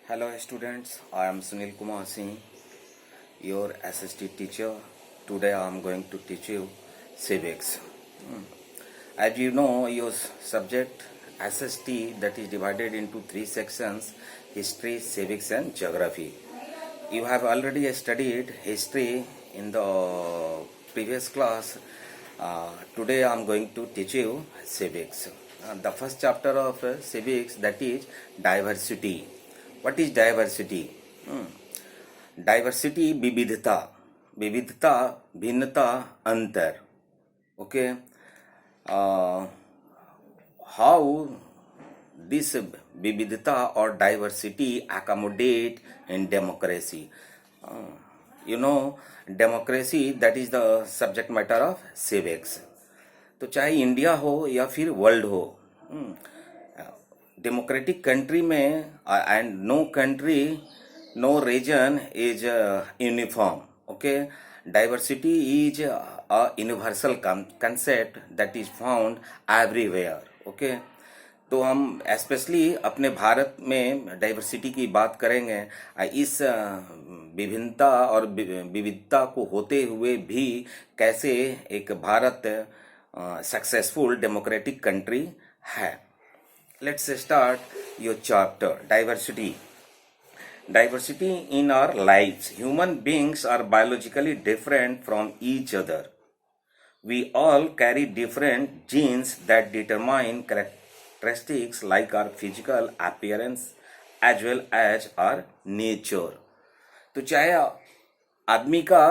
Hello students, I am Sunil Kumar Singh, your SST teacher. Today I am going to teach you civics. As you know, your subject SST that is divided into three sections: history, civics and geography. You have already studied history in the previous class. Today I am going to teach you civics. The first chapter of civics, that is diversity. What is diversity? Diversity, विविधता, विविधता, भिन्नता, अंतर. Okay. How this vividta or diversity accommodate in democracy? Democracy, that is the subject matter of civics. तो चाहे India हो या फिर world हो, democratic country में and no country, no region is uniform. Okay, diversity is a universal concept that is found everywhere. Okay, तो हम specially अपने भारत में डाइवर्सिटी की बात करेंगे. इस विभिन्नता और विविधता को होते हुए भी कैसे एक भारत सक्सेसफुल डेमोक्रेटिक कंट्री है. Let's start your chapter. Diversity. Diversity in our lives. Human beings are biologically different from each other. We all carry different genes that determine characteristics like our physical appearance as well as our nature. तो चाहे आदमी का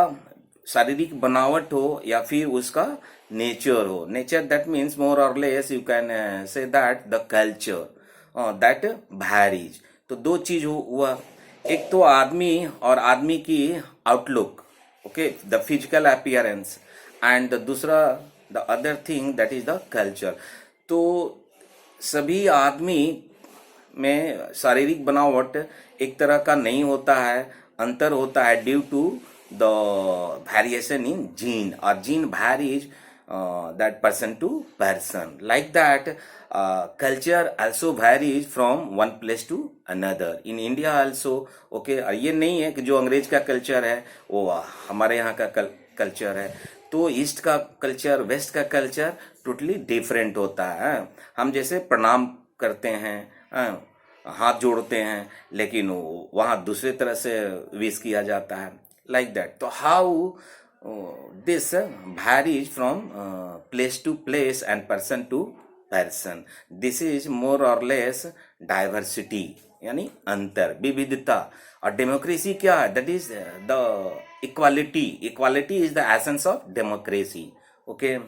शारीरिक बनावट हो या फिर उसका नेचर हो. नेचर दैट मीन्स मोर और less you can say that the culture that varies. तो दो चीज हुआ, एक तो आदमी और आदमी की outlook, okay, the physical appearance, and दूसरा the other thing that is the culture. तो सभी आदमी में शारीरिक बनावट एक तरह का नहीं होता है, अंतर होता है due to the variation in gene, or gene varies that person to person. Like that, culture also varies from one place to another. In India also, okay, ये नहीं है कि जो अंग्रेज का कल्चर है वो हमारे यहाँ का कल्चर है. तो ईस्ट का कल्चर, वेस्ट का कल्चर टोटली डिफरेंट होता है. हम जैसे प्रणाम करते हैं, हाथ जोड़ते हैं, लेकिन वहाँ दूसरे तरह से विश किया जाता है. Like that. So how this varies from place to place and person to person. This is more or less diversity, यानी अंतर, विविधता. और डेमोक्रेसी क्या है? That is the equality. Equality is the essence of democracy. Okay.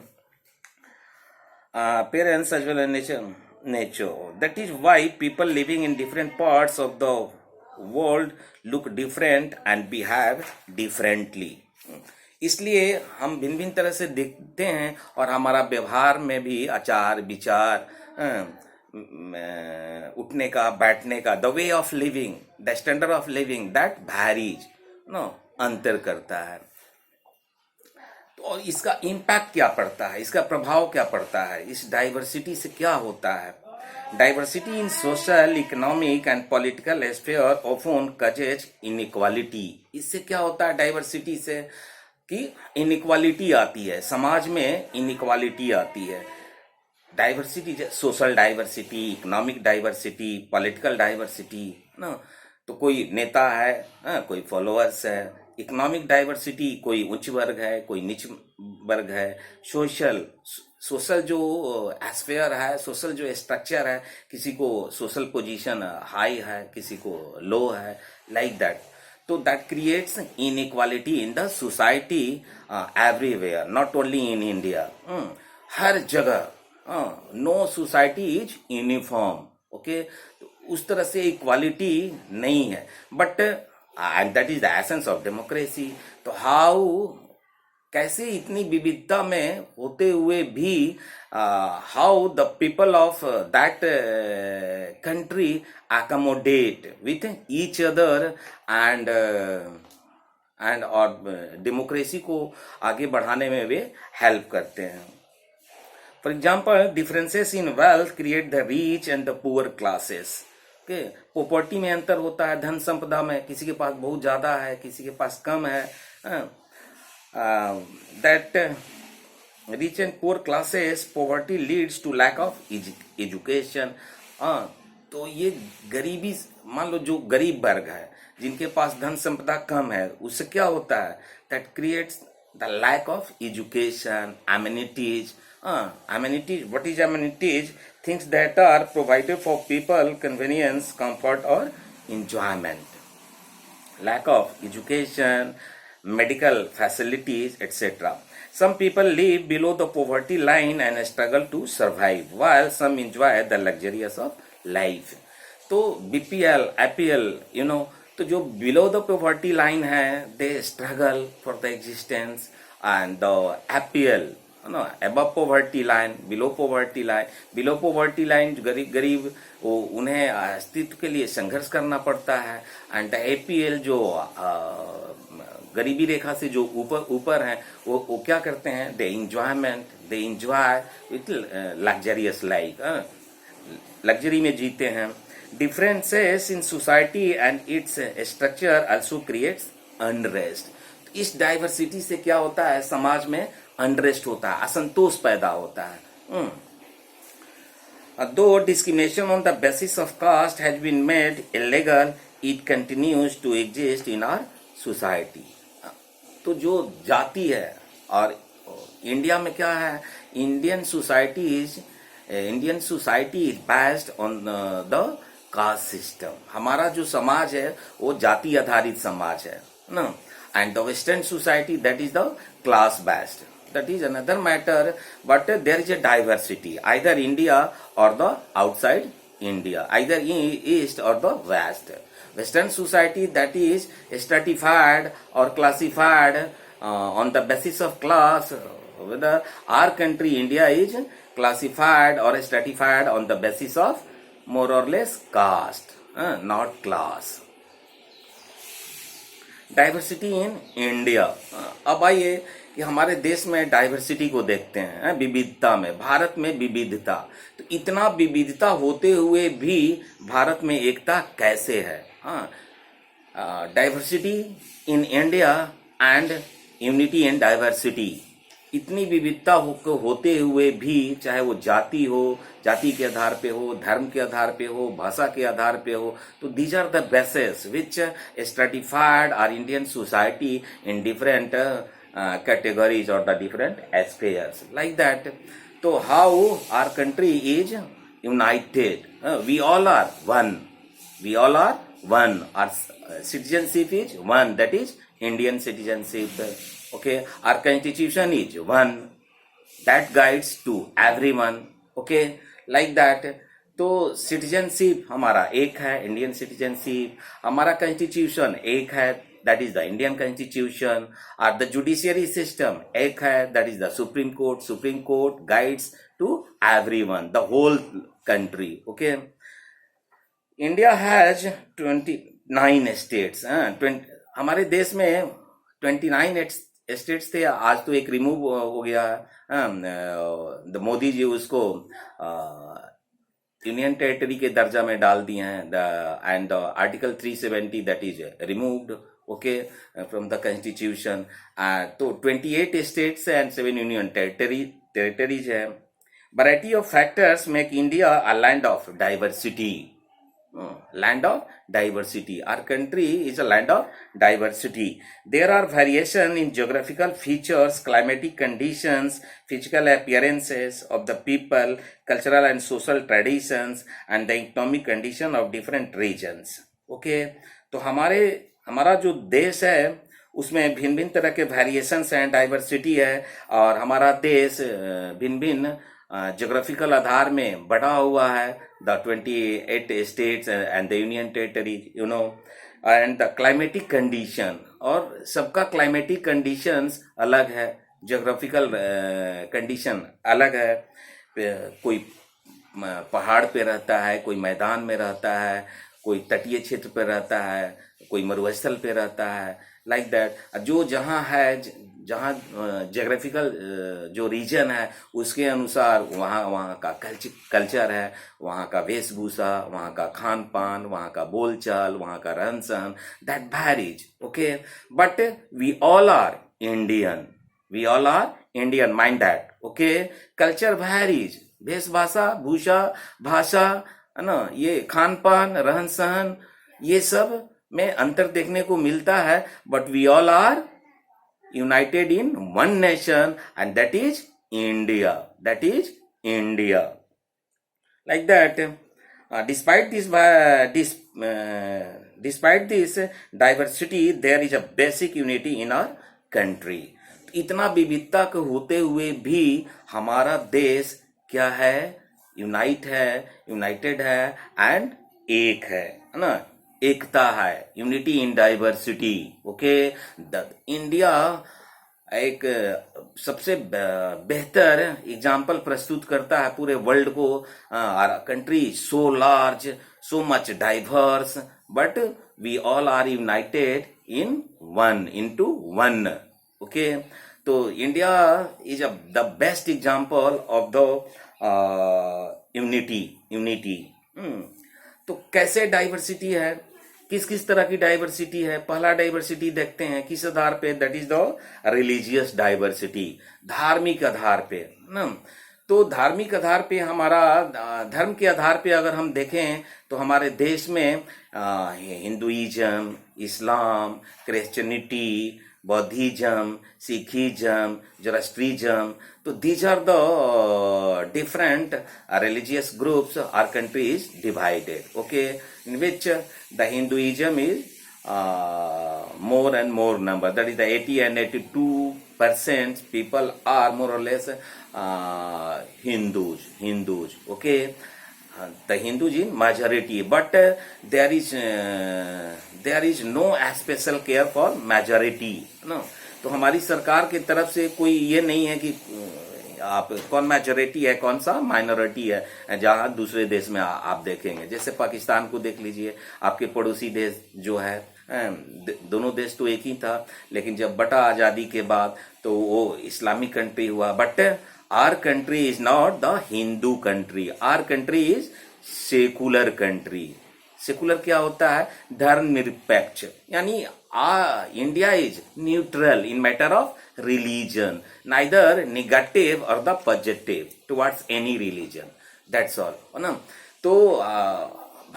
Parents as well as nature. That is why people living in different parts of the world look different and behave differently. इसलिए हम भिन्न भिन्न तरह से देखते हैं और हमारा व्यवहार में भी आचार विचार, उठने का, बैठने का, the way of living, the standard of living, that varies, अंतर करता है. तो इसका इम्पैक्ट क्या पड़ता है, इसका प्रभाव क्या पड़ता है, इस डाइवर्सिटी से क्या होता है? Diversity in social, economic and political sphere often causes inequality. इससे क्या होता है डाइवर्सिटी से कि इनइक्वालिटी आती है, समाज में इनइक्वालिटी आती है. Diversity, social diversity, economic diversity, political diversity ना. तो कोई नेता है, कोई फॉलोअर्स है. इकोनॉमिक डाइवर्सिटी, कोई उच्च वर्ग है, कोई नीच वर्ग है. सोशल जो एस्फेयर है, सोशल जो स्ट्रक्चर है, किसी को सोशल पोजीशन हाई है, किसी को लो है, लाइक दैट. तो that creates inequality in the society everywhere, not only in India. हर जगह no society is uniform. Okay, उस तरह से इक्वालिटी नहीं है. But and that is the essence of democracy. तो हाउ, कैसे इतनी विविधता में होते हुए भी how the people of that country accommodate with each other and और डेमोक्रेसी को आगे बढ़ाने में वे हेल्प करते हैं. For example, differences in wealth create the rich and the poor classes. Okay, property में अंतर होता है, धन संपदा में, किसी के पास बहुत ज़्यादा है, किसी के पास कम है। That rich and poor classes poverty leads to lack of education. तो ये गरीबी, मान लो जो गरीब वर्ग है, जिनके पास धन संपदा कम है, उससे क्या होता है, that creates the lack of education, amenities. Amenities, what is amenities? Things that are provided for people, convenience, comfort or enjoyment. Lack of education, medical facilities, etc. Some people live below the poverty line and struggle to survive, while some enjoy the luxuries of life. तो BPL, APL, तो जो below the poverty line है, they struggle for the existence, and the APL, above poverty line, below poverty line जो गरीब वो, उन्हें अस्तित्व के लिए संघर्ष करना पड़ता है। एंड द APL जो गरीबी रेखा से जो ऊपर हैं, वो क्या करते हैं, they enjoy with luxurious life, luxury में जीते हैं। Differences in society and its structure also creates unrest. इस डाइवर्सिटी से क्या होता है, समाज में अनरेस्ट होता है, असंतोष पैदा होता है। Though discrimination on the basis of caste has been made illegal, it continues to exist in our society. तो जो जाति है, और इंडिया में क्या है, Indian society is based on the caste system. हमारा जो समाज है वो जाति आधारित समाज है ना। And the western society that is the class based, that is another matter, but there is a diversity either India और the outside India, either East और the West. Western society that is stratified और classified on the basis of class, whether our country India is classified or stratified on the basis of more or less caste, not class. Diversity in India. अब आइए कि हमारे देश में diversity को देखते हैं, विविधता में, भारत में विविधता। तो इतना विविधता होते हुए भी भारत में एकता कैसे है? Diversity in India and unity in diversity. इतनी विविधता होते हुए भी, चाहे वो जाति हो, जाति के आधार पे हो, धर्म के आधार पे हो, भाषा के आधार पे हो, तो these are the basis which stratified our Indian society in different categories और the different aspires like that. तो how our country is united, we all are one, our citizenship is one, that is Indian citizenship. Okay, our constitution is one that guides to everyone. Okay, like that. तो citizenship हमारा एक है, Indian citizenship. हमारा constitution एक है, that is the Indian constitution. और the judiciary system एक है, that is the Supreme Court guides to everyone, the whole country. Okay, India has 29 states. हमारे देश में 29 स्टेट्स थे, आज तो एक रिमूव हो गया है। मोदी जी उसको यूनियन टेरिटरी के दर्जा में डाल दिए हैं, and article 370 that is removed, okay, from the constitution. तो 28 स्टेट्स एंड 7 यूनियन टेरिटरीज है। Variety of factors make India a land of diversity. Land of diversity. Our country is a land of diversity. There are variation in geographical features, climatic conditions, physical appearances of the people, cultural and social traditions, and the economic condition of different regions. Okay, तो हमारा जो देश है उसमें भिन्न भिन्न तरह के वेरिएशंस हैं, डाइवर्सिटी है, और हमारा देश भिन्न भिन्न जोग्राफिकल आधार में बढ़ा हुआ है, the 28 states and the union territory, and the climatic condition, और सबका क्लाइमेटिक कंडीशंस अलग है, जोग्राफिकल कंडीशन अलग है। कोई पहाड़ पे रहता है, कोई मैदान में रहता है, कोई तटीय क्षेत्र पे रहता है, कोई मरुस्थल पे रहता है, लाइक दैट। जो जहाँ है, जहाँ जोग्राफिकल जो रीजन है उसके अनुसार वहाँ वहाँ का कल्चर है, वहाँ का वेशभूषा, वहाँ का खान पान, वहाँ का बोलचाल, वहाँ का रहन सहन, that varies. Okay, but we all are Indian, we all are Indian, mind that. Okay, culture varies, वेशभाषा, भूषा, भाषा, है ना, ये खान पान, रहन सहन, ये सब में अंतर देखने को मिलता है. But we all are united in one nation, and that is India. That is India. Like that, despite this diversity, there is a basic unity in our country. इतना विविधता के होते हुए भी हमारा देश क्या है? यूनाइटेड है एंड एक है ना, एकता है, unity in diversity. Okay, the India एक सबसे बेहतर एग्जाम्पल प्रस्तुत करता है पूरे वर्ल्ड को. Country so large, so much diverse, but we all are united in one, into one. Okay, तो India is the best example of the unity. तो कैसे डाइवर्सिटी है, किस किस तरह की डाइवर्सिटी है? पहला डाइवर्सिटी देखते हैं किस आधार पे, that is the religious diversity, धार्मिक आधार पे ना. तो धार्मिक आधार पे हमारा धर्म के आधार पे अगर हम देखें तो हमारे देश में हिंदुइज्म, इस्लाम, क्रिश्चियनिटी, बौद्धिज्म, सिखिज्म, जोरास्ट्रिज्म, तो these are the different religious groups our country is divided. Okay, in which the Hinduism is more and more number, that is the 80 and 82% people are more or less Hindus. Okay, the Hindus in majority, but there is no special care for majority. No, तो हमारी सरकार की तरफ से कोई ये नहीं है कि आप कौन मेजॉरिटी है कौन सा माइनॉरिटी है. जहां दूसरे देश में आप देखेंगे, जैसे पाकिस्तान को देख लीजिए, आपके पड़ोसी देश जो है, दोनों देश तो एक ही था, लेकिन जब बटा आजादी के बाद तो वो इस्लामिक कंट्री हुआ. But our country is not the Hindu country, our country is secular country. Secular क्या होता है? धर्मनिरपेक्ष, यानी India is neutral in matter of religion, neither negative or the positive towards any religion. That's all, है ना. तो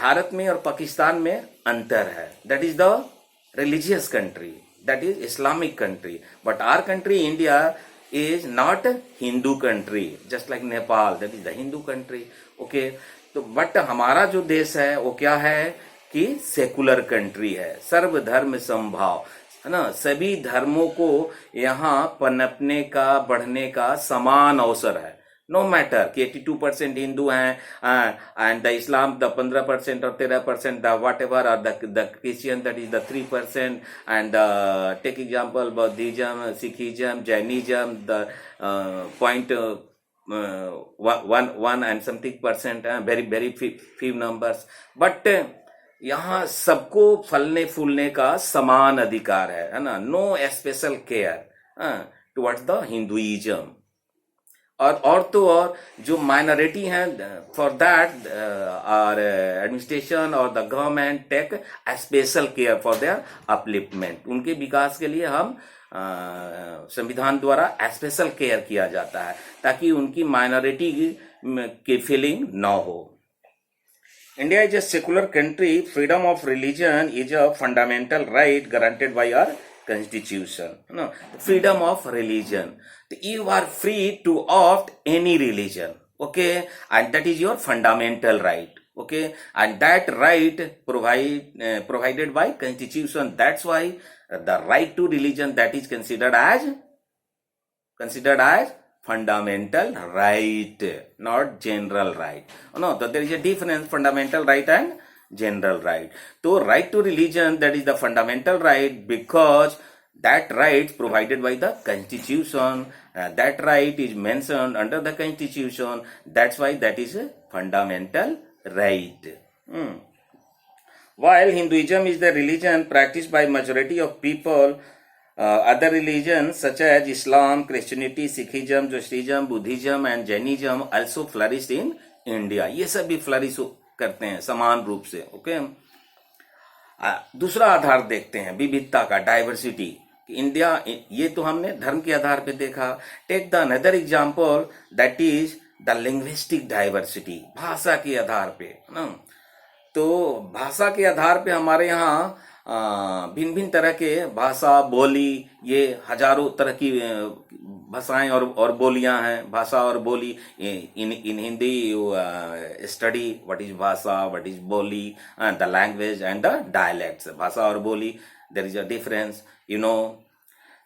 भारत में और पाकिस्तान में अंतर है. That is the religious country, that is Islamic country. But our country, India, is not Hindu country, just like Nepal, that is the Hindu country. Okay, तो but हमारा जो देश है वो क्या है कि सेकुलर कंट्री है, सर्वधर्म समभाव, है ना. सभी धर्मों को यहाँ पनपने का, बढ़ने का समान अवसर है. नो मैटर कि 82% हिंदू हैं एंड द इस्लाम द 15% और 13%, the whatever are the Christian, that is the 3%, and take example Buddhism, Sikhism, Jainism, the point 1 and something percent, very few numbers. But यहाँ सबको फलने फूलने का समान अधिकार है ना. No special care towards the Hinduism. और तो और जो माइनॉरिटी हैं, फॉर दैट आर एडमिनिस्ट्रेशन और the government take special care for their upliftment. उनके विकास के लिए हम संविधान द्वारा स्पेशल केयर किया जाता है ताकि उनकी माइनॉरिटी की फीलिंग न हो. India is a secular country. Freedom of religion is a fundamental right granted by our constitution. No, freedom of religion. You are free to opt any religion. Okay, and that is your fundamental right. Okay, and that right provided by constitution. That's why the right to religion, that is considered as fundamental right, not general right. No, there is a difference, fundamental right and general right. So right to religion, that is the fundamental right because that right provided by the constitution, that right is mentioned under the constitution. That's why that is a fundamental right. While Hinduism is the religion practiced by majority of people, Other religions such as Islam, Christianity, Sikhism, Jainism, Buddhism and Jainism also flourished in India. ये सब भी flourish करते हैं समान रूप से. Okay, दूसरा आधार देखते हैं विविधता का, डाइवर्सिटी. इंडिया, ये तो हमने धर्म के आधार पे देखा. Take the another example, that is the linguistic diversity. भाषा के आधार पे ना, तो भाषा के आधार पे हमारे यहाँ भिन्न भिन्न तरह के भाषा, बोली, ये हजारों तरह की भाषाएं और बोलियां हैं. भाषा और बोली, in Hindi study what is भाषा, व्हाट इज बोली, the language and the dialects. भाषा और बोली, there is a difference, you know.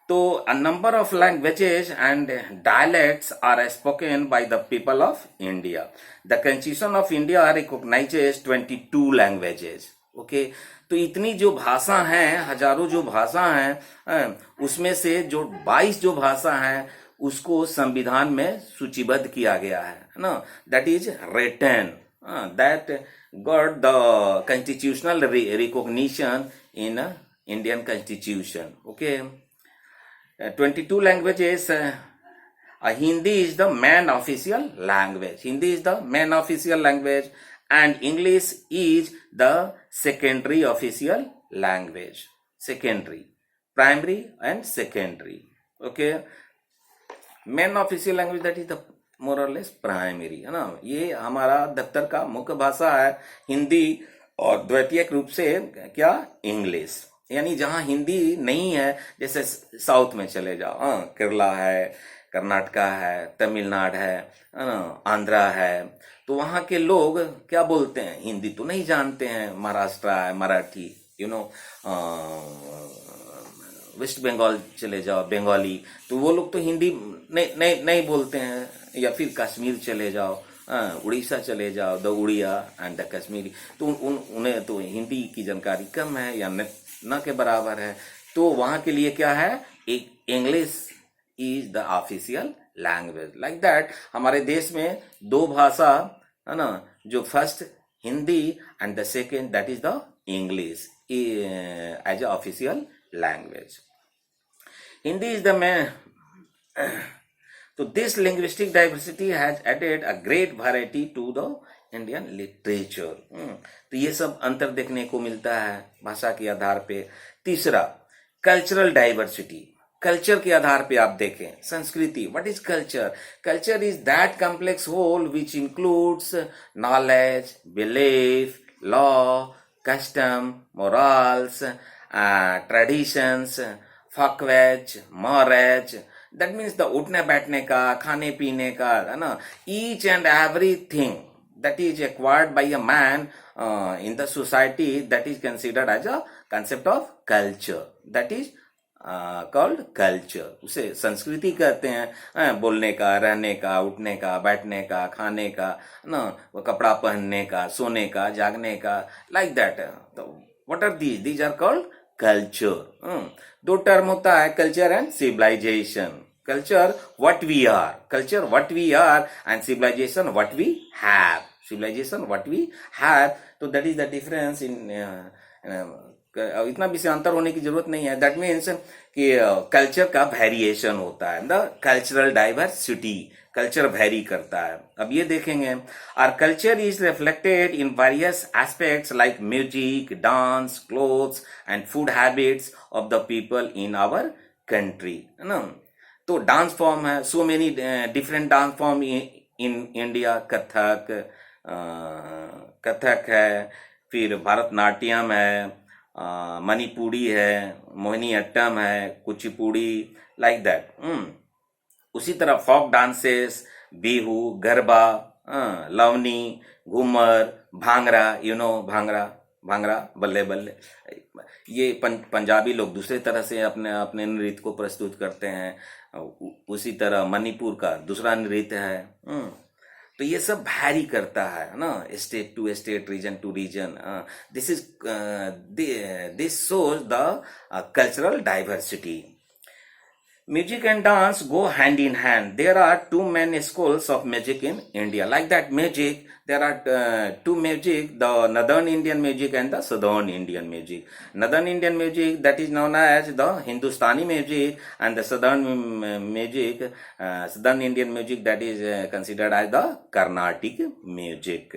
तो a number of languages and dialects are spoken by the people of India. The Constitution of India recognizes 22 languages. Okay, तो इतनी जो भाषा हैं, हजारों जो भाषा हैं, उसमें से जो 22 जो भाषा हैं उसको संविधान में सूचीबद्ध किया गया है ना. That is written, that got the constitutional recognition in Indian constitution. Okay, 22 languages. Hindi is the main official language. Hindi is the main official language, and English is the secondary official language. Secondary, primary and secondary. Okay, main official language, that is the more or less primary, है ना. ये हमारा दफ्तर का मुख्य भाषा है हिंदी, और द्वितीयक रूप से क्या, इंग्लिश. यानी जहां हिंदी नहीं है, जैसे साउथ में चले जाओ, केरला है, कर्नाटका है, तमिलनाडु है ना, आंध्रा है, तो वहां के लोग क्या बोलते हैं, हिंदी तो नहीं जानते हैं. महाराष्ट्र है, मराठी, यू नो. वेस्ट बंगाल चले जाओ, बंगाली, तो वो लोग तो हिंदी नहीं बोलते हैं. या फिर कश्मीर चले जाओ, उड़ीसा चले जाओ, the Oriya and the Kashmiri, तो उन्हें तो हिंदी की जानकारी कम है या न के बराबर है. तो वहां के लिए क्या है, एक English is the official language. Like that हमारे देश में दो भाषा है ना, जो first Hindi and the second that is the English as a official language. Hindi is the main. तो this linguistic diversity has added a great variety to the Indian literature. तो ये सब अंतर देखने को मिलता है भाषा के आधार पे. तीसरा, कल्चरल डाइवर्सिटी. कल्चर के आधार पे आप देखें, संस्कृति. What is culture? Culture is that complex whole which includes knowledge, belief, law, custom, morals, traditions, folkways, mores. That means the उठने बैठने का, खाने पीने का, है ना, each and everything that is acquired by a man in the society, that is considered as a concept of culture. That is called culture. उसे संस्कृति कहते हैं. बोलने का, रहने का, उठने का, बैठने का, खाने का, ना, वो कपड़ा पहनने का, सोने का, जागने का, like that. तो what are these? These are called culture. दो टर्म होता है, culture and civilization. Culture, what we are. Culture, what we are, and civilization, what we have. Civilization, what we have. तो that is the difference in इतना भी से अंतर होने की जरूरत नहीं है. दैट मीन्स कि कल्चर का वेरिएशन होता है, the cultural diversity. Culture vary करता है. अब ये देखेंगे, our culture is reflected in various aspects like music, dance, clothes and food habits of the people in our country, है ना. तो डांस फॉर्म है, so many different dance form in India. Kathak है, फिर भरतनाट्यम है, मणिपुरी है, मोहिनीअट्टम है, कुचिपुड़ी, लाइक दैट. उसी तरह folk dances, Bihu, Garba, Lavani, Ghoomar, Bhangra, you know, Bhangra, बल्ले बल्ले. ये पंजाबी लोग दूसरे तरह से अपने नृत्य को प्रस्तुत करते हैं. उसी तरह मणिपुर का दूसरा नृत्य है. तो ये सब वैरी करता है ना, state to state, region to region. This shows the cultural diversity. Music and dance go hand in hand. There are two main schools of music in India. Like that music, there are two music, the Northern Indian music and the Southern Indian music. Northern Indian music, that is known as the Hindustani music, and the Southern music, Southern Indian music, that is considered as the Carnatic music.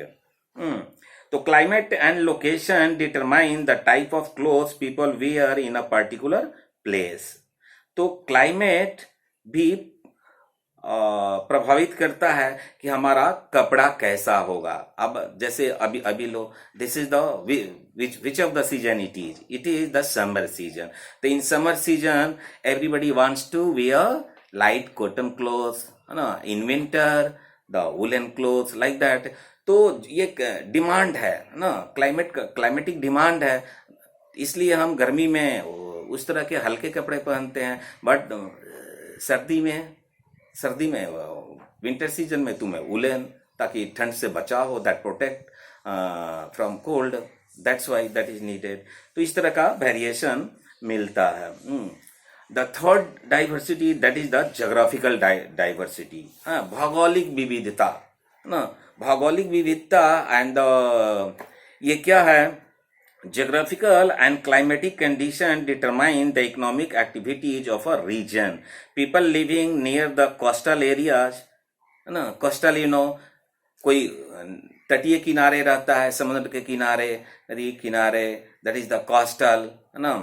So climate and location determine the type of clothes people wear in a particular place. तो climate भी प्रभावित करता है कि हमारा कपड़ा कैसा होगा. अब जैसे अभी लो, this is the which of the season it is the summer season. तो in summer season everybody wants to wear light cotton clothes, है ना. In winter the woollen clothes, like that. तो ये डिमांड है ना, क्लाइमेटिक डिमांड है, इसलिए हम गर्मी में उस तरह के हल्के कपड़े पहनते हैं. बट सर्दी में विंटर सीजन में तुम्हें वुलन, ताकि ठंड से बचाव हो, that protect from cold. That's why that is needed. तो इस तरह का वेरिएशन मिलता है. The third diversity, that is the geographical diversity. भौगोलिक विविधता ना, भौगोलिक विविधता. एंड ये क्या है? Geographical and climatic conditions determine the economic activities of a region. People living near the coastal areas, है ना, coastal कोई तटीय किनारे रहता है, समुद्र के किनारे, नदी किनारे, that is the coastal, है ना.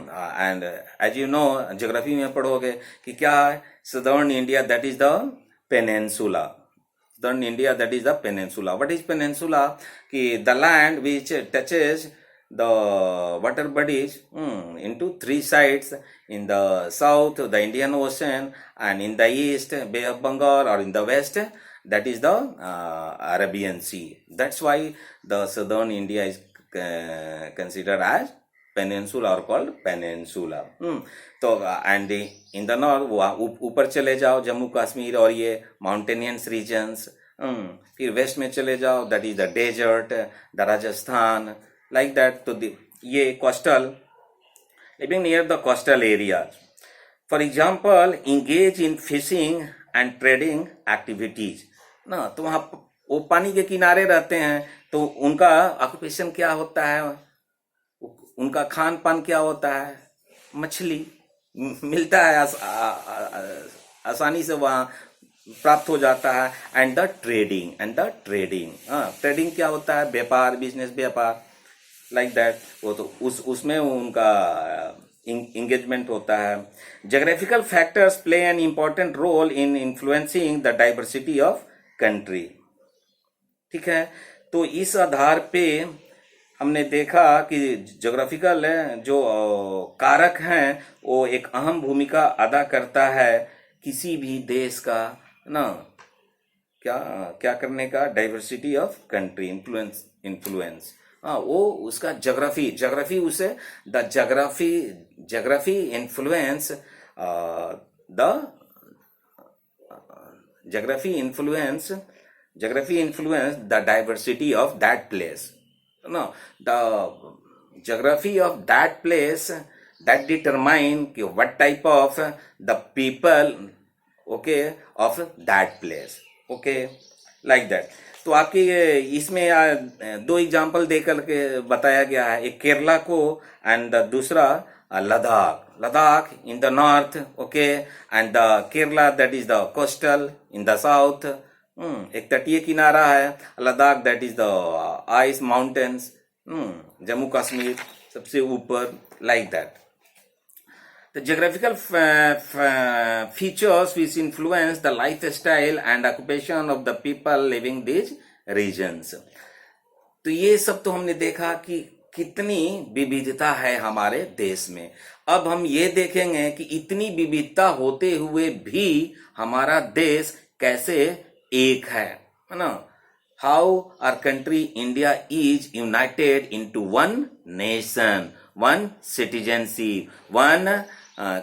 And as you know, geography में पढ़ोगे कि क्या है southern India, that is the peninsula. Southern India, that is the peninsula. What is peninsula? कि the land which touches the water bodies into three sides. In the south, the Indian Ocean, and in the east, Bay of Bengal, or in the west, that is the Arabian Sea. That's why the southern India is considered as peninsula or called peninsula. तो and in the north, ऊपर चले जाओ जम्मू कश्मीर और ये mountainous regions. फिर waste में चले जाओ, that is the desert, the Rajasthan, like that. तो ये coastal, living near the coastal areas. For example, engage in fishing and trading activities. ना, तो वहाँ वो पानी के किनारे रहते हैं, तो उनका ऑक्यूपेशन क्या होता है, उनका खान पान क्या होता है? मछली मिलता है, आसानी से वहाँ प्राप्त हो जाता है. एंड द ट्रेडिंग, ट्रेडिंग क्या होता है? व्यापार, बिजनेस, व्यापार, लाइक दैट. वो तो उसमें उनका engagement होता है. Geographical factors play an important role in influencing the diversity of country. ठीक है, तो इस आधार पे हमने देखा कि ज्योग्राफिकल जो कारक हैं वो एक अहम भूमिका अदा करता है किसी भी देश का ना क्या करने का, डाइवर्सिटी ऑफ कंट्री, इन्फ्लुएंस. वो उसका ज्योग्राफी उसे the geography influence the diversity of that place. No, the geography of that place that determine what type of the people, okay, of that place, okay, like that. तो आपके इसमें दो example देकर के बताया गया है, एक केरला को एंड दूसरा Ladakh in the north, okay, and the Kerala that is the coastal in the south. एक तटीय किनारा है, Ladakh that is the ice mountains, Jammu Kashmir सबसे ऊपर, like that. The geographical features which influence the lifestyle and occupation of the people living these regions. तो ये सब तो हमने देखा कि कितनी विविधता है हमारे देश में. अब हम ये देखेंगे कि इतनी विविधता होते हुए भी हमारा देश कैसे एक है ना. How our country India is united into one nation, one citizenship, one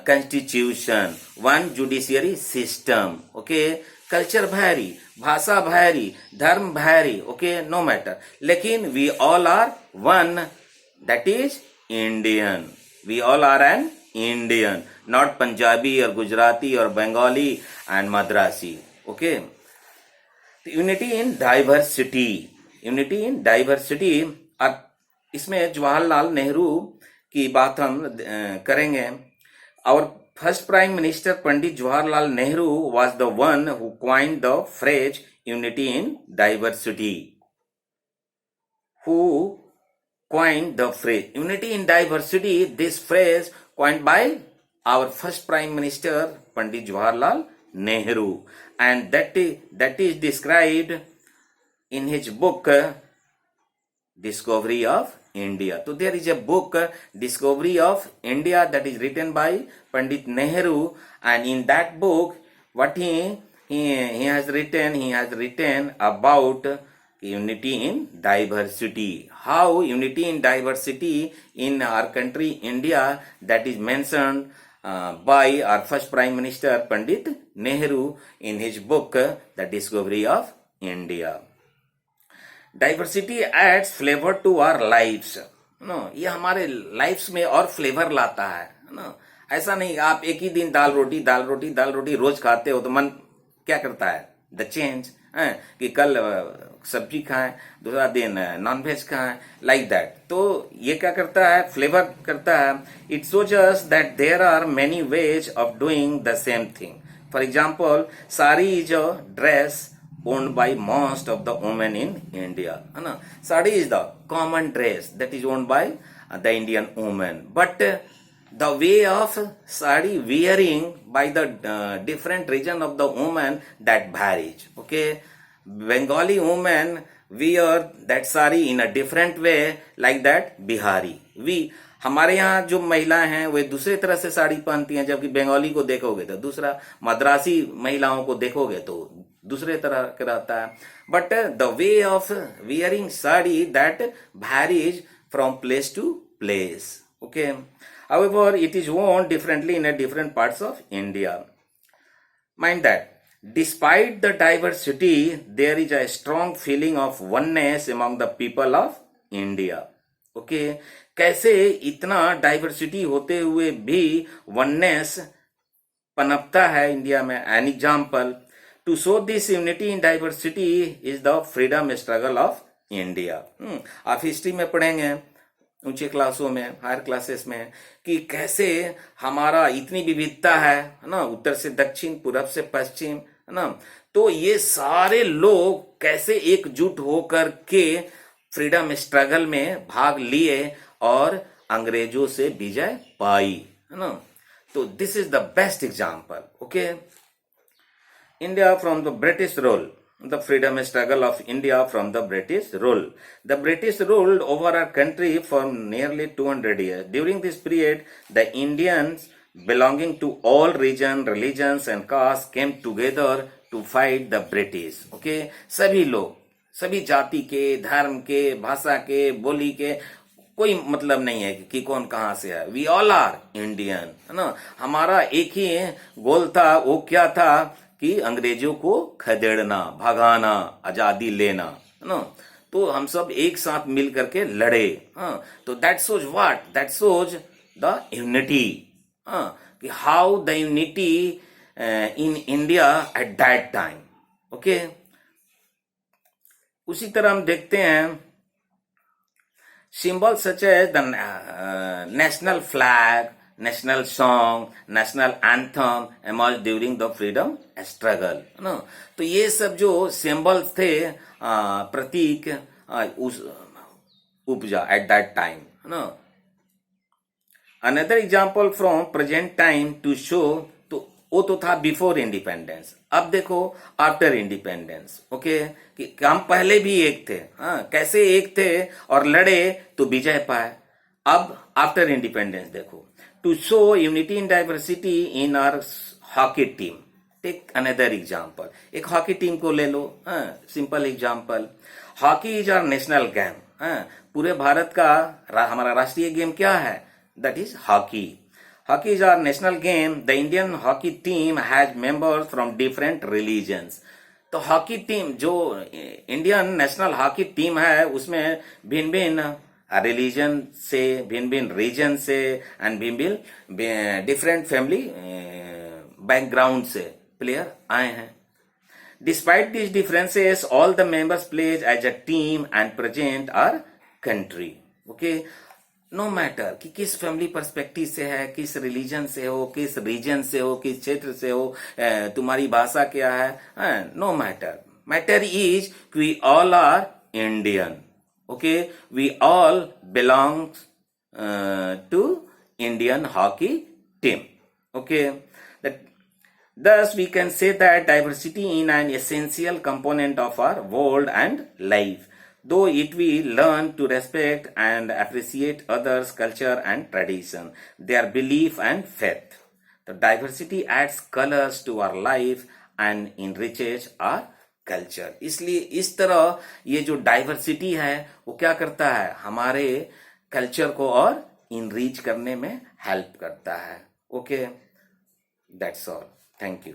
constitution, one judiciary system, okay. Culture vary, भाषा vary, धर्म vary, okay, no matter. लेकिन we all are one, that is Indian. We all are an Indian, not Punjabi or Gujarati or Bengali and Madrasi. Okay. Unity in diversity. Unity in diversity. अब इसमें जवाहरलाल नेहरू की बात हम करेंगे. Our first Prime Minister Pandit Jawaharlal Nehru was the one who coined the phrase unity in diversity. Who coined the phrase unity in diversity? This phrase coined by our first Prime Minister Pandit Jawaharlal Nehru, and that is described in his book Discovery of India. So there is a book Discovery of India that is written by Pandit Nehru, and in that book what he has written about unity in diversity. How unity in diversity in our country India, that is mentioned by our first Prime Minister Pandit Nehru in his book The Discovery of India. Diversity adds flavour to our lifes. No, ये हमारे lives में और flavour लाता है ना. ऐसा नहीं आप एक ही दिन दाल रोटी रोज खाते हो तो मन क्या करता है, द चेंज, कि कल सब्जी खाएं, दूसरा दिन नॉनवेज खाएं, लाइक दैट. तो ये क्या करता है, फ्लेवर करता है. It shows us that there are many ways of doing the same thing. For example, sari is a dress owned by most of the women in India. Sari is the common dress that is owned by the Indian woman. But the way of sari wearing by the different region of the woman, that varies. Okay, Bengali woman wear that sari in a different way, like that Bihari. हमारे यहाँ जो महिलाएं हैं वे दूसरे तरह से साड़ी पहनती हैं, जबकि बंगाली को देखोगे तो दूसरा, मद्रासी महिलाओं को देखोगे तो दूसरे तरह का रहता है. But the way of wearing sari that varies from place to place. Okay, however it is worn differently in different parts of India. Mind that despite the diversity, there is a strong feeling of oneness among the people of India. Okay, कैसे इतना diversity होते हुए भी oneness पनपता है India में. An example to show this unity in diversity is the freedom struggle of India. आप history में पढ़ेंगे ऊंचे क्लासों में, हायर क्लासेस में, कि कैसे हमारा इतनी विविधता है ना, उत्तर से दक्षिण, पूरब से पश्चिम, है ना. तो ये सारे लोग कैसे एकजुट होकर के फ्रीडम स्ट्रगल में भाग लिए और अंग्रेजों से विजय पाई, है ना. तो this is the best example. Okay, India from the British rule, the freedom struggle of India from the British rule. The British ruled over our country for nearly 200 years. During this period, the Indians belonging to all regions, religions and castes came together to fight the British. Okay, सभी लोग, सभी जाति के, धर्म के, भाषा के, बोली के, कोई मतलब नहीं है कि कौन कहां से है. वी ऑल आर इंडियन, है ना. हमारा एक ही गोल था, वो क्या था कि अंग्रेजों को खदेड़ना, भगाना, आजादी लेना, है ना. तो हम सब एक साथ मिल करके लड़े. तो that shows what, that shows the unity, कि how the unity in India at that time. Okay, उसी तरह हम देखते हैं symbols such as the national flag, national song, national anthem emerged during the freedom struggle. ना, तो ये सब जो सिंबल्स थे, प्रतीक, उस उपजा at that time. ना, another example from present time to show, तो वो तो था बिफोर इंडिपेंडेंस. अब देखो आफ्टर इंडिपेंडेंस. ओके, कि हम पहले भी एक थे, कैसे एक थे और लड़े तो विजय पाए. अब आफ्टर इंडिपेंडेंस देखो, to show unity in diversity in our hockey team. Take another example, एक हॉकी टीम को ले लो. Simple example, hockey is our national game. पूरे भारत का हमारा राष्ट्रीय गेम क्या है, that is hockey. Hockey is our national game. The Indian hockey team has members from different religions. तो हॉकी टीम, जो इंडियन नेशनल हॉकी टीम है, उसमें भिन्न भिन्न रिलीजन से, भिन्न भिन्न रीजन से एंड भिन्न भिन्न डिफरेंट फैमिली बैकग्राउंड से प्लेयर आए हैं. Despite these differences, all the members plays as a team and present our country. Okay, no matter कि किस फैमिली पर्सपेक्टिव से है, किस रिलीजन से हो, किस रीजन से हो, किस क्षेत्र से हो, तुम्हारी भाषा क्या है, no matter. Matter is we all are Indian. Okay, we all belong to Indian hockey team. Okay, thus we can say that diversity is an essential component of our world and life. Though it we learn to respect and appreciate others' culture and tradition, their belief and faith. The diversity adds colors to our life and enriches our culture. इसलिए इस तरह ये जो diversity है वो क्या करता है, हमारे कल्चर को और इनरीच करने में हेल्प करता है. Okay, that's all. Thank you.